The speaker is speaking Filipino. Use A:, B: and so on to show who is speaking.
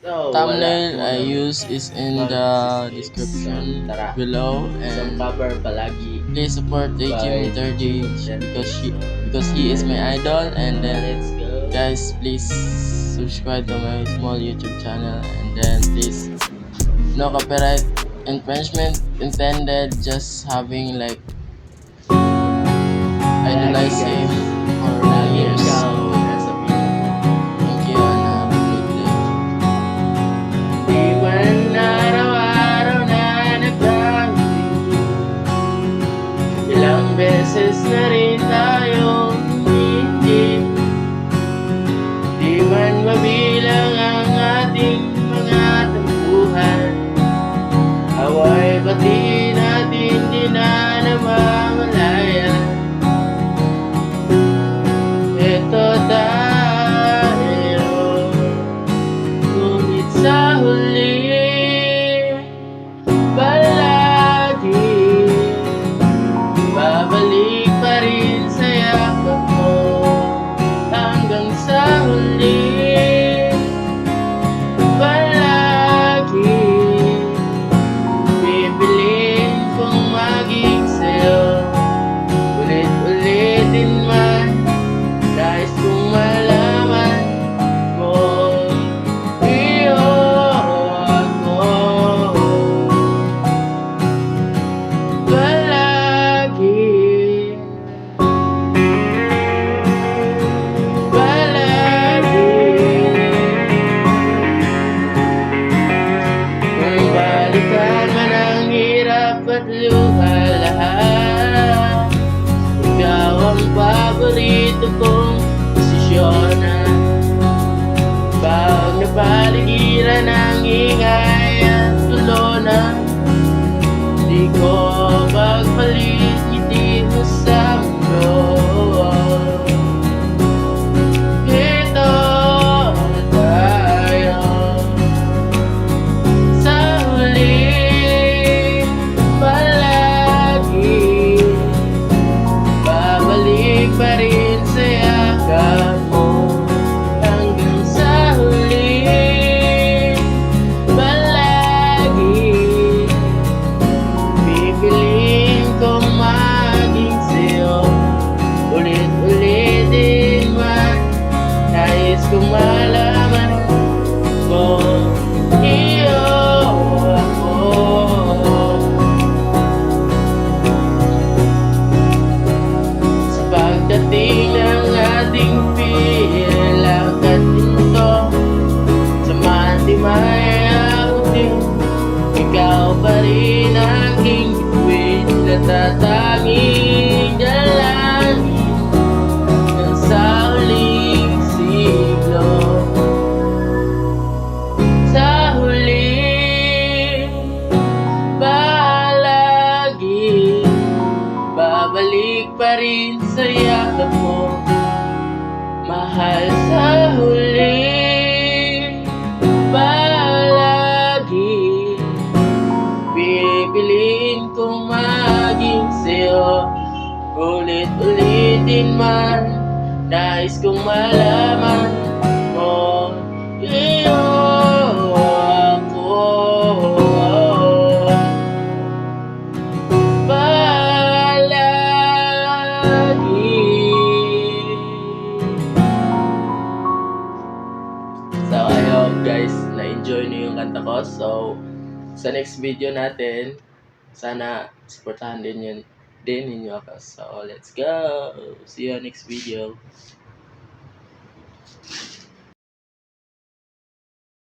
A: So,
B: Thumbnail
A: wala
B: I
A: muna
B: use is in the
A: mag-sismis. So,
B: description
A: tara.
B: below,
A: Isang
B: and
A: cover palagi
B: please support
A: by
B: Jimmy
A: Jimmy
B: 30
A: 30. So,
B: because he is my idol. And then
A: let's go.
B: guys, please subscribe to my small YouTube channel, and then please, no copyright infringement intended, just having like
A: Palagi
B: idolize him
A: guys.
B: for many
A: Lagi
B: years.
A: ikaw nasa piling ko.
B: Thank you and have a great day.
A: Di man araw-araw na nagkangiti. Ilang beses na rin tayong hindi. Di man mabilang ang ating mga tampuhan. Away pati natin di na namamalayan. Ito tayo, ngunit sa huli palagi babalik pa rin sa yakap mo. Hanggang sa huli palagi bibilin kong maging sa'yo. Ulit-ulitin man, nais kong malaman mo, iyo ako palagi. Kung balikan man ang hirap at luha lahat, ikaw ang paborito kong posisyonan. Pag napaligiran ng ingay at tulonan, di ko pagpalit ngiti mo sa mundo. Ito tayo sa huli palagi babalik pa rin sa yakap mo. Hanggang sa huli palagi pipiliin kong maging sa'yo. Ulit-ulitin man, nais kong malaman mo, iyo ako sa pagdating ng ating pilakad nito. Sa mati may abutin, ikaw pa rin aking bituin, natatanging dalangin ng sa huling siglo. Sa huli palagi babalik pa rin sa yakap mo, mahal. Sa huli palagi pipiliin kong maging sa'yo. Ulit-ulitin man, nais kong malaman mo, iyo ako palagi. So I hope guys na-enjoy niyo yung kanta ko. So sa next video natin, sana supportahan din ninyo ako. So let's go! See you next video.